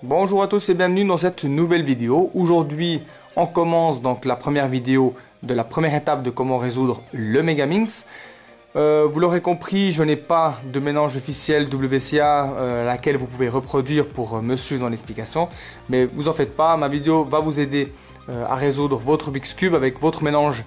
Bonjour à tous et bienvenue dans cette nouvelle vidéo. Aujourd'hui, on commence donc la première vidéo de la première étape de comment résoudre le Megaminx. Vous l'aurez compris, je n'ai pas de mélange officiel WCA laquelle vous pouvez reproduire pour me suivre dans l'explication. Mais vous en faites pas, ma vidéo va vous aider à résoudre votre Rubik's Cube avec votre mélange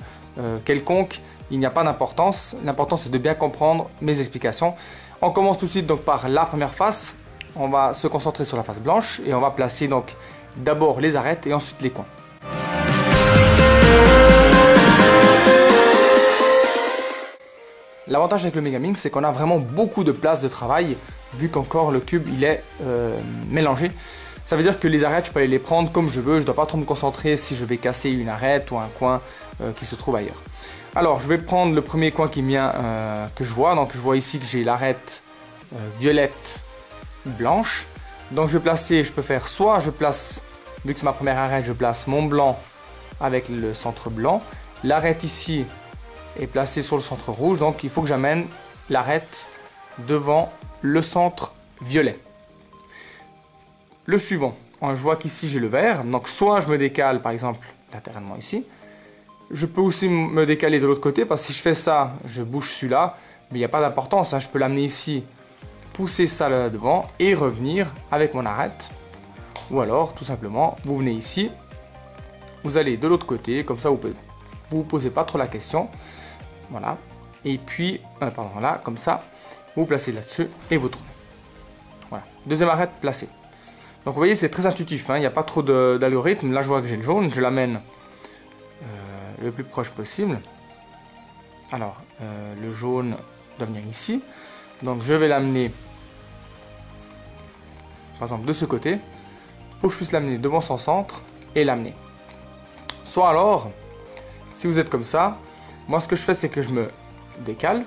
quelconque. Il n'y a pas d'importance, l'important c'est de bien comprendre mes explications. On commence tout de suite donc par la première face. On va se concentrer sur la face blanche et on va placer donc d'abord les arêtes et ensuite les coins. L'avantage avec le Megaminx, c'est qu'on a vraiment beaucoup de place de travail vu qu'encore le cube il est mélangé. Ça veut dire que les arêtes, je peux aller les prendre comme je veux, je ne dois pas trop me concentrer si je vais casser une arête ou un coin qui se trouve ailleurs. Alors je vais prendre le premier coin qui vient que je vois. Donc je vois ici que j'ai l'arête violette blanche. Donc je vais placer, je peux faire soit je place, vu que c'est ma première arête, je place mon blanc avec le centre blanc. L'arête ici est placée sur le centre rouge, donc il faut que j'amène l'arête devant le centre violet. Le suivant, je vois qu'ici j'ai le vert, donc soit je me décale par exemple latéralement ici. Je peux aussi me décaler de l'autre côté parce que si je fais ça, je bouge celui-là, mais il n'y a pas d'importance, hein. Je peux l'amener ici, pousser ça là devant et revenir avec mon arête. Ou alors tout simplement vous venez ici, vous allez de l'autre côté, comme ça vous posez pas trop la question. Voilà, et puis pardon, là comme ça vous placez là-dessus et vous tournez. Voilà, deuxième arête placée. Donc vous voyez c'est très intuitif, hein. Il n'y a pas trop d'algorithme. Là je vois que j'ai le jaune, je l'amène le plus proche possible. Alors le jaune doit venir ici, donc je vais l'amener par exemple de ce côté pour que je puisse l'amener devant son centre et l'amener. Soit alors, si vous êtes comme ça, moi ce que je fais c'est que je me décale,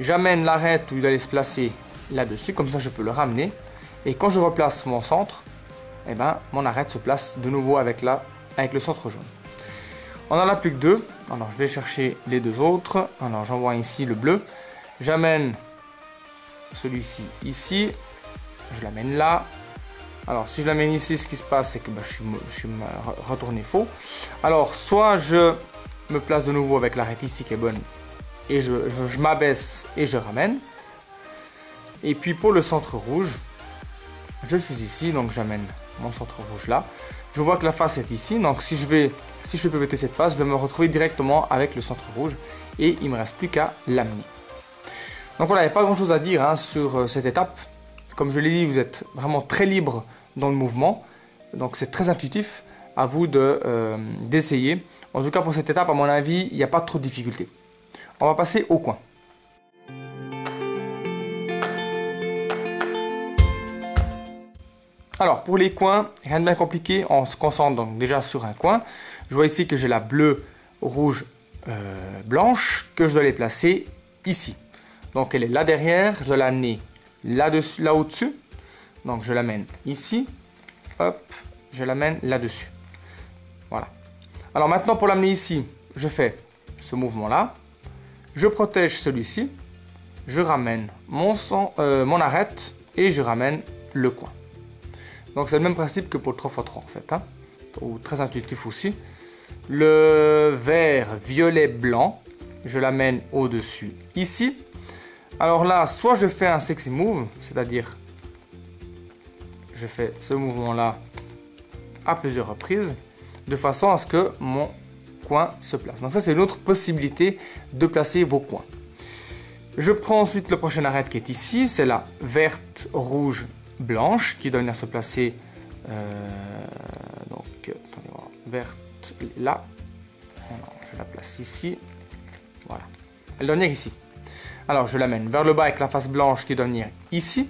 j'amène l'arête où il allait se placer là-dessus, comme ça je peux le ramener, et quand je replace mon centre, eh ben, mon arête se place de nouveau avec le centre jaune. On n'en a plus que deux, alors je vais chercher les deux autres. Alors j'envoie ici le bleu, j'amène celui-ci ici, je l'amène là. Alors si je l'amène ici, ce qui se passe c'est que je suis retourné faux. Alors soit je me place de nouveau avec l'arête ici qui est bonne et je m'abaisse et je ramène. Et puis pour le centre rouge, je suis ici, donc j'amène mon centre rouge là. Je vois que la face est ici, donc si je fais pivoter cette face, je vais me retrouver directement avec le centre rouge et il ne me reste plus qu'à l'amener. Donc voilà, il n'y a pas grand chose à dire hein, sur cette étape. Comme je l'ai dit, vous êtes vraiment très libre dans le mouvement, donc c'est très intuitif, à vous d'essayer. En tout cas pour cette étape, à mon avis, il n'y a pas trop de difficultés. On va passer au coin. Alors pour les coins, rien de bien compliqué, on se concentre donc déjà sur un coin. Je vois ici que j'ai la bleue, rouge, blanche, que je dois les placer ici. Donc elle est là derrière, je dois l'amener là-dessus, là au-dessus. Donc je l'amène ici, hop, je l'amène là-dessus. Voilà. Alors maintenant pour l'amener ici, je fais ce mouvement-là, je protège celui-ci, je ramène mon arête et je ramène le coin. Donc c'est le même principe que pour le 3x3 en fait, hein, ou très intuitif aussi. Le vert, violet, blanc, je l'amène au-dessus ici. Alors là, soit je fais un sexy move, c'est-à-dire je fais ce mouvement-là à plusieurs reprises, de façon à ce que mon coin se place. Donc ça c'est une autre possibilité de placer vos coins. Je prends ensuite le prochain arête qui est ici, c'est la verte, rouge, blanche qui doit venir se placer donc attendez voir, verte là. Alors, je la place ici, voilà, elle doit venir ici. Alors je l'amène vers le bas avec la face blanche qui doit venir ici,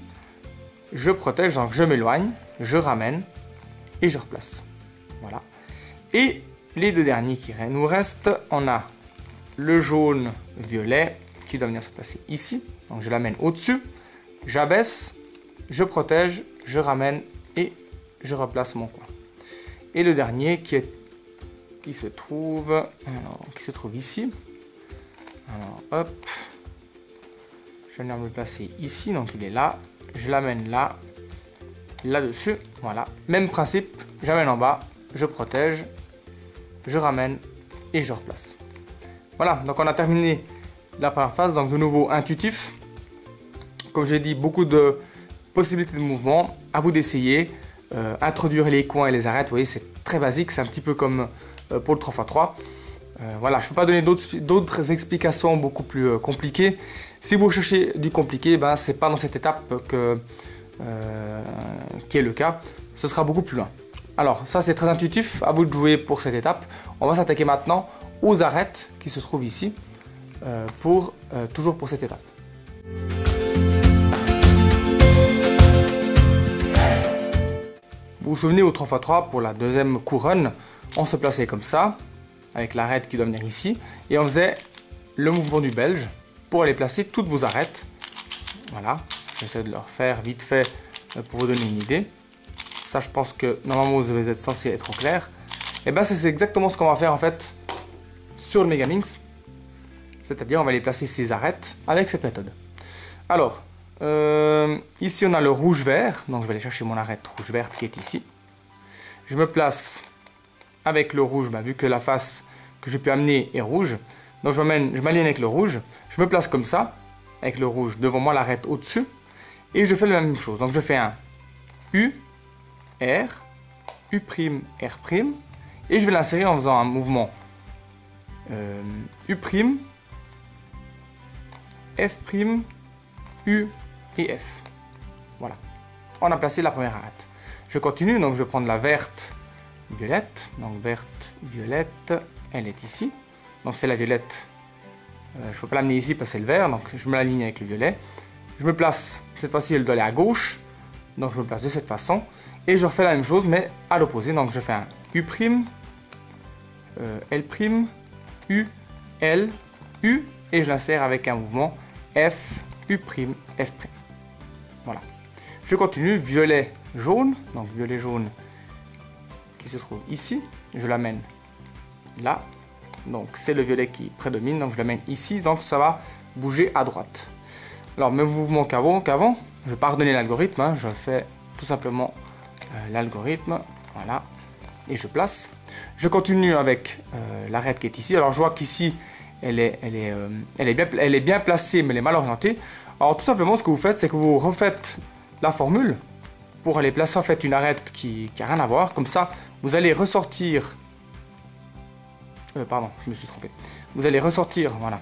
je protège, donc je m'éloigne, je ramène et je replace, voilà. Et les deux derniers qui nous restent, on a le jaune violet qui doit venir se placer ici, donc je l'amène au-dessus, j'abaisse, je protège, je ramène et je replace mon coin. Et le dernier qui se trouve ici. Alors hop, je viens me le placer ici, donc il est là, je l'amène là là-dessus. Voilà, même principe, j'amène en bas, je protège, je ramène et je replace. Voilà, donc on a terminé la première phase, donc de nouveau intuitif. Comme j'ai dit, beaucoup de possibilités de mouvement, à vous d'essayer. Introduire les coins et les arêtes, vous voyez, c'est très basique, c'est un petit peu comme pour le 3x3. Voilà, je ne peux pas donner d'autres explications beaucoup plus compliquées. Si vous cherchez du compliqué, ben, ce n'est pas dans cette étape qui est le cas. Ce sera beaucoup plus loin. Alors, ça c'est très intuitif, à vous de jouer pour cette étape. On va s'attaquer maintenant aux arêtes qui se trouvent ici, toujours pour cette étape. Vous vous souvenez au 3x3 pour la deuxième couronne, on se plaçait comme ça, avec l'arête qui doit venir ici, et on faisait le mouvement du belge pour aller placer toutes vos arêtes. Voilà, j'essaie de le refaire vite fait pour vous donner une idée. Ça, je pense que normalement vous êtes censé être au clair. Et bien c'est exactement ce qu'on va faire en fait sur le Megaminx. C'est-à-dire on va aller placer ces arêtes avec cette méthode. Alors, ici on a le rouge-vert, donc je vais aller chercher mon arête rouge-verte qui est ici. Je me place avec le rouge, vu que la face que je peux amener est rouge. Donc je m'aligne avec le rouge, je me place comme ça, avec le rouge devant moi, l'arête au-dessus. Et je fais la même chose, donc je fais un U, R, U', R', et je vais l'insérer en faisant un mouvement U', F', U et F. Voilà, on a placé la première arête. Je continue, donc je vais prendre la verte, violette, donc verte, violette, elle est ici. Donc c'est la violette, je ne peux pas l'amener ici parce que c'est le vert, donc je me l'aligne avec le violet. Je me place, cette fois-ci elle doit aller à gauche, donc je me place de cette façon. Et je refais la même chose mais à l'opposé, donc je fais un U', L', U, L, U, et je l'insère avec un mouvement F, U', F'. Voilà. Je continue, violet, jaune, donc violet, jaune qui se trouve ici. Je l'amène là. Donc c'est le violet qui prédomine, donc je l'amène ici, donc ça va bouger à droite. Alors même mouvement qu'avant, je ne vais pas redonner l'algorithme, hein, je fais tout simplement l'algorithme, voilà, et je place. Je continue avec l'arête qui est ici. Alors je vois qu'ici elle est bien placée, mais elle est mal orientée. Alors tout simplement ce que vous faites, c'est que vous refaites la formule pour aller placer en fait une arête qui n'a rien à voir. Comme ça, vous allez ressortir... pardon, je me suis trompé. Vous allez ressortir, voilà,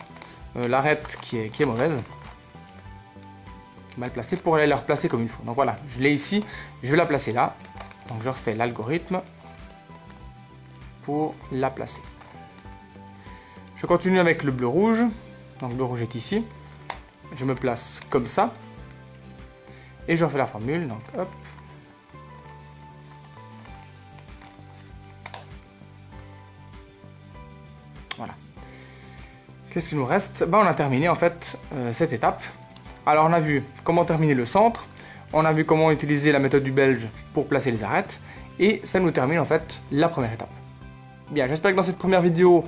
l'arête qui est mauvaise, mal placée, pour aller la replacer comme il faut. Donc voilà, je l'ai ici, je vais la placer là. Donc je refais l'algorithme pour la placer. Je continue avec le bleu-rouge. Donc le bleu-rouge est ici. Je me place comme ça. Et je refais la formule. Donc hop. Voilà. Qu'est-ce qu'il nous reste? On a terminé en fait cette étape. Alors on a vu comment terminer le centre. On a vu comment utiliser la méthode du belge pour placer les arêtes. Et ça nous termine en fait la première étape. Bien, j'espère que dans cette première vidéo,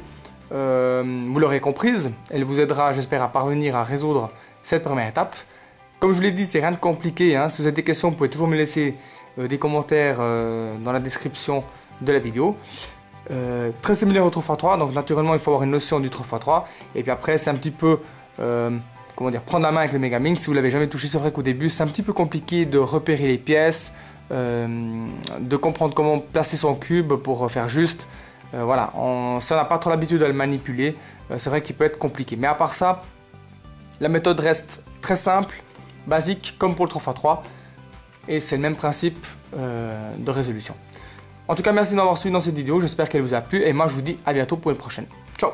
vous l'aurez comprise. Elle vous aidera, j'espère, à parvenir à résoudre cette première étape. Comme je vous l'ai dit, c'est rien de compliqué, hein. Si vous avez des questions, vous pouvez toujours me laisser des commentaires dans la description de la vidéo. Très similaire au 3x3, donc naturellement il faut avoir une notion du 3x3. Et puis après, c'est un petit peu... comment dire, prendre la main avec le Megaminx. Si vous l'avez jamais touché, c'est vrai qu'au début c'est un petit peu compliqué de repérer les pièces, de comprendre comment placer son cube pour faire juste. Voilà, si on n'a pas trop l'habitude de le manipuler, c'est vrai qu'il peut être compliqué. Mais à part ça, la méthode reste très simple, basique, comme pour le 3x3. Et c'est le même principe de résolution. En tout cas, merci d'avoir suivi dans cette vidéo. J'espère qu'elle vous a plu. Et moi, je vous dis à bientôt pour une prochaine. Ciao!